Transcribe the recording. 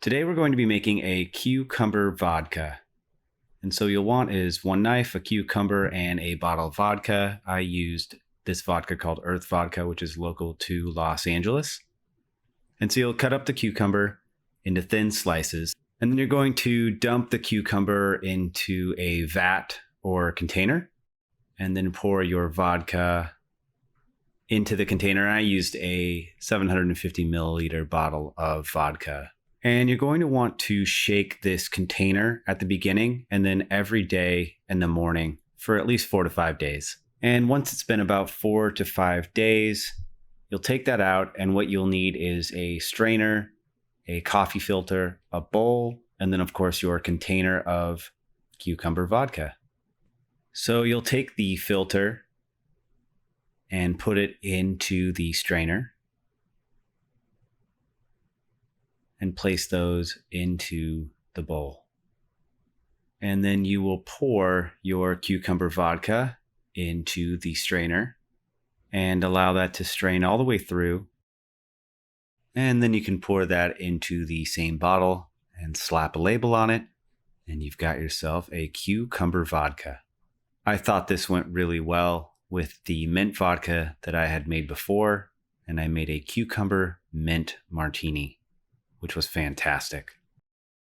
Today we're going to be making a cucumber vodka. And so you'll want is one knife, a cucumber, and a bottle of vodka. I used this vodka called Earth Vodka, which is local to Los Angeles. And so you'll cut up the cucumber into thin slices. And then you're going to dump the cucumber into a vat or container. And then pour your vodka into the container. I used a 750 milliliter bottle of vodka. And you're going to want to shake this container at the beginning and then every day in the morning for at least 4 to 5 days. And once it's been about 4 to 5 days, you'll take that out, and what you'll need is a strainer, a coffee filter, a bowl, and then of course your container of cucumber vodka. So you'll take the filter and put it into the strainer and place those into the bowl. And then you will pour your cucumber vodka into the strainer and allow that to strain all the way through. And then you can pour that into the same bottle and slap a label on it, and you've got yourself a cucumber vodka. I thought this went really well with the mint vodka that I had made before, and I made a cucumber mint martini, which was fantastic.